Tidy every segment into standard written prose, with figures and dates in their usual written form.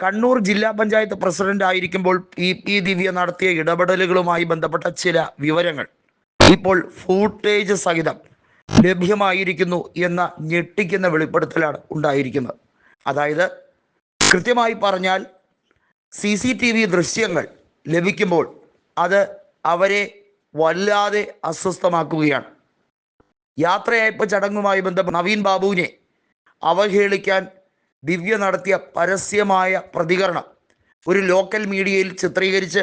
കണ്ണൂർ ജില്ലാ പഞ്ചായത്ത് പ്രസിഡന്റ് ആയിരിക്കുമ്പോൾ പി ദിവ്യ നടത്തിയ ഇടപെടലുകളുമായി ബന്ധപ്പെട്ട ചില വിവരങ്ങൾ ഇപ്പോൾ ഫൂട്ടേജ് സഹിതം ലഭ്യമായിരിക്കുന്നു എന്ന ഞെട്ടിക്കുന്ന വെളിപ്പെടുത്തലാണ് ഉണ്ടായിരിക്കുന്നത്. അതായത് കൃത്യമായി പറഞ്ഞാൽ CCTV ദൃശ്യങ്ങൾ ലഭിക്കുമ്പോൾ അത് അവരെ വല്ലാതെ അസ്വസ്ഥമാക്കുകയാണ്. യാത്രയയപ്പ് ചടങ്ങുമായി ബന്ധപ്പെട്ട് നവീൻ ബാബുവിനെ അവഹേളിക്കാൻ ദിവ്യ നടത്തിയ പരസ്യമായ പ്രതികരണം ഒരു ലോക്കൽ മീഡിയയിൽ ചിത്രീകരിച്ച്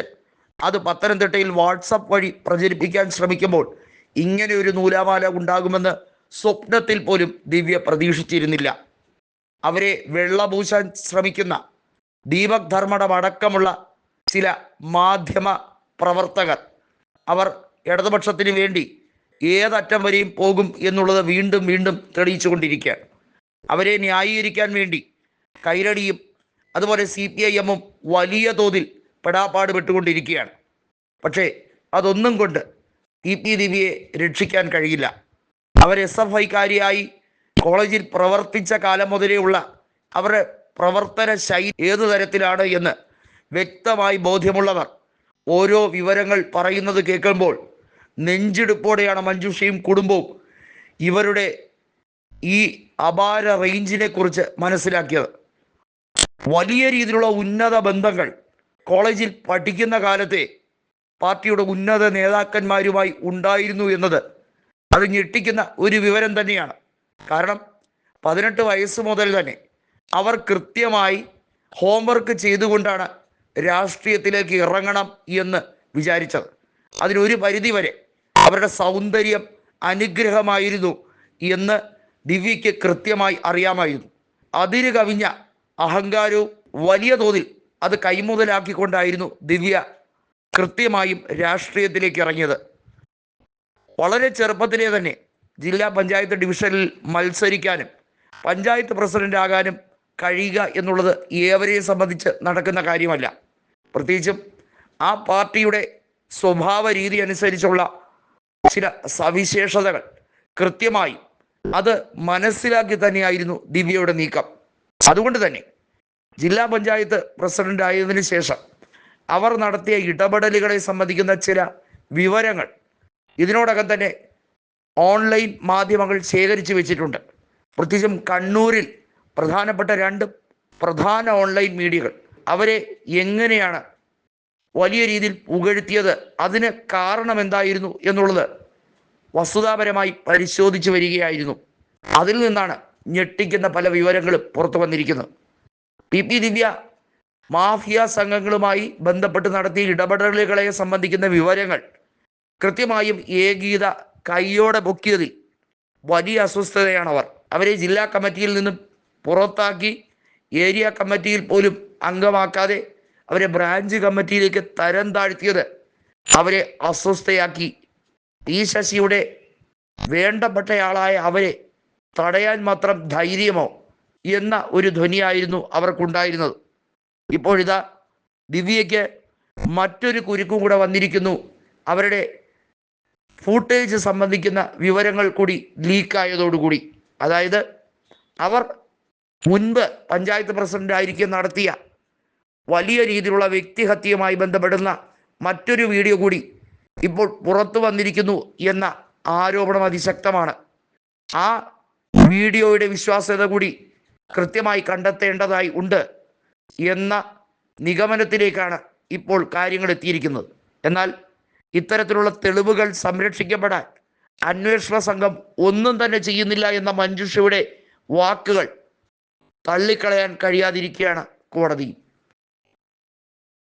അത് പത്തനംതിട്ടയിൽ വാട്സപ്പ് വഴി പ്രചരിപ്പിക്കാൻ ശ്രമിക്കുമ്പോൾ ഇങ്ങനെ ഒരു നൂലാമാല ഉണ്ടാകുമെന്ന് സ്വപ്നത്തിൽ പോലും ദിവ്യ പ്രതീക്ഷിച്ചിരുന്നില്ല. അവരെ വെള്ളപൂശാൻ ശ്രമിക്കുന്ന ദീപക് ധർമ്മടം അടക്കമുള്ള ചില മാധ്യമ പ്രവർത്തകർ അവർ ഇടതുപക്ഷത്തിന് വേണ്ടി ഏതറ്റം വരെയും പോകും എന്നുള്ളത് വീണ്ടും വീണ്ടും തെളിയിച്ചു കൊണ്ടിരിക്കുകയാണ്. അവരെ ന്യായീകരിക്കാൻ വേണ്ടി കൈരടിയും അതുപോലെ CPIM-ഉം വലിയ തോതിൽ പെടാപ്പാട് പെട്ടുകൊണ്ടിരിക്കുകയാണ്. പക്ഷേ അതൊന്നും കൊണ്ട് പി ദിവ്യയെ രക്ഷിക്കാൻ കഴിയില്ല. അവർ SFIക്കാരിയായി കോളേജിൽ പ്രവർത്തിച്ച കാലം മുതലേ ഉള്ള അവരുടെ പ്രവർത്തന ശൈലി ഏതു തരത്തിലാണ് എന്ന് വ്യക്തമായി ബോധ്യമുള്ളവർ ഓരോ വിവരങ്ങൾ പറയുന്നത് കേൾക്കുമ്പോൾ നെഞ്ചിടുപ്പോടെയാണ് മഞ്ജുഷയും കുടുംബവും ഇവരുടെ ഈ അപാര റേഞ്ചിനെ കുറിച്ച് മനസ്സിലാക്കിയത്. വലിയ രീതിയിലുള്ള ഉന്നത ബന്ധങ്ങൾ കോളേജിൽ പഠിക്കുന്ന കാലത്തെ പാർട്ടിയുടെ ഉന്നത നേതാക്കന്മാരുമായി ഉണ്ടായിരുന്നു എന്നത് അത് ഞെട്ടിക്കുന്ന ഒരു വിവരം തന്നെയാണ്. കാരണം 18 വയസ്സ് മുതൽ തന്നെ അവർ കൃത്യമായി ഹോംവർക്ക് ചെയ്തുകൊണ്ടാണ് രാഷ്ട്രീയത്തിലേക്ക് ഇറങ്ങണം എന്ന് വിചാരിച്ചത്. അതിനൊരു പരിധിവരെ അവരുടെ സൗന്ദര്യം അനുഗ്രഹമായിരുന്നു എന്ന് ദിവ്യയ്ക്ക് കൃത്യമായി അറിയാമായിരുന്നു. അതിര് കവിഞ്ഞ അഹങ്കാരവും വലിയ തോതിൽ അത് കൈമുതലാക്കിക്കൊണ്ടായിരുന്നു ദിവ്യ കൃത്യമായും രാഷ്ട്രീയത്തിലേക്ക് ഇറങ്ങിയത്. വളരെ ചെറുപ്പത്തിലെ തന്നെ ജില്ലാ പഞ്ചായത്ത് ഡിവിഷനിൽ മത്സരിക്കാനും പഞ്ചായത്ത് പ്രസിഡന്റ് ആകാനും കഴിയുക എന്നുള്ളത് ഏവരെയും സംബന്ധിച്ച് നടക്കുന്ന കാര്യമല്ല. പ്രത്യേകിച്ചും ആ പാർട്ടിയുടെ സ്വഭാവ രീതി അനുസരിച്ചുള്ള ചില സവിശേഷതകൾ കൃത്യമായി അത് മനസ്സിലാക്കി തന്നെയായിരുന്നു ദിവ്യയുടെ നീക്കം. അതുകൊണ്ട് തന്നെ ജില്ലാ പഞ്ചായത്ത് പ്രസിഡന്റ് ആയതിനു ശേഷം അവർ നടത്തിയ ഇടപെടലുകളെ സംബന്ധിക്കുന്ന ചില വിവരങ്ങൾ ഇതിനോടകം തന്നെ ഓൺലൈൻ മാധ്യമങ്ങൾ ശേഖരിച്ചു വെച്ചിട്ടുണ്ട്. പ്രത്യേകിച്ചും കണ്ണൂരിൽ പ്രധാനപ്പെട്ട 2 പ്രധാന ഓൺലൈൻ മീഡിയകൾ അവരെ എങ്ങനെയാണ് വലിയ രീതിയിൽ പുകഴ്ത്തിയത്, അതിന് കാരണം എന്തായിരുന്നു എന്നുള്ളത് വസ്തുതാപരമായി പരിശോധിച്ചു വരികയായിരുന്നു. അതിൽ നിന്നാണ് ഞെട്ടിക്കുന്ന പല വിവരങ്ങളും പുറത്തു വന്നിരിക്കുന്നത്. പി ദിവ്യ മാഫിയ സംഘങ്ങളുമായി ബന്ധപ്പെട്ട് നടത്തിയ ഇടപെടലുകളെ സംബന്ധിക്കുന്ന വിവരങ്ങൾ കൃത്യമായും ഏകീത കൈയോടെ പൊക്കിയതിൽ വലിയ അസ്വസ്ഥതയാണവർ. അവരെ ജില്ലാ കമ്മിറ്റിയിൽ നിന്നും പുറത്താക്കി ഏരിയ കമ്മിറ്റിയിൽ പോലും അംഗമാക്കാതെ അവരെ ബ്രാഞ്ച് കമ്മിറ്റിയിലേക്ക് തരം താഴ്ത്തിയത് അവരെ അസ്വസ്ഥയാക്കി. ശശിയുടെ വേണ്ടപ്പെട്ടയാളായ അവരെ തടയാൻ മാത്രം ധൈര്യമോ എന്ന ഒരു ധ്വനിയായിരുന്നു അവർക്കുണ്ടായിരുന്നത്. ഇപ്പോഴിതാ ദിവ്യയ്ക്ക് മറ്റൊരു കുരുക്കും കൂടെ വന്നിരിക്കുന്നു. അവരുടെ ഫൂട്ടേജ് സംബന്ധിക്കുന്ന വിവരങ്ങൾ കൂടി ലീക്കായതോടുകൂടി, അതായത് അവർ മുൻപ് പഞ്ചായത്ത് പ്രസിഡന്റ് ആയിരിക്കും നടത്തിയ വലിയ രീതിയിലുള്ള വ്യക്തിഹത്യയുമായി ബന്ധപ്പെടുന്ന മറ്റൊരു വീഡിയോ കൂടി ഇപ്പോൾ പുറത്തു വന്നിരിക്കുന്നു എന്ന ആരോപണം അതിശക്തമാണ്. ആ വീഡിയോയുടെ വിശ്വാസ്യത കൂടി കൃത്യമായി കണ്ടെത്തേണ്ടതായി ഉണ്ട് എന്ന നിഗമനത്തിലേക്കാണ് ഇപ്പോൾ കാര്യങ്ങൾ എത്തിയിരിക്കുന്നത്. എന്നാൽ ഇത്തരത്തിലുള്ള തെളിവുകൾ സംരക്ഷിക്കപ്പെടാൻ അന്വേഷണ സംഘം ഒന്നും തന്നെ ചെയ്യുന്നില്ല എന്ന മഞ്ജുഷയുടെ വാക്കുകൾ തള്ളിക്കളയാൻ കഴിയാതിരിക്കുകയാണ് കോടതി.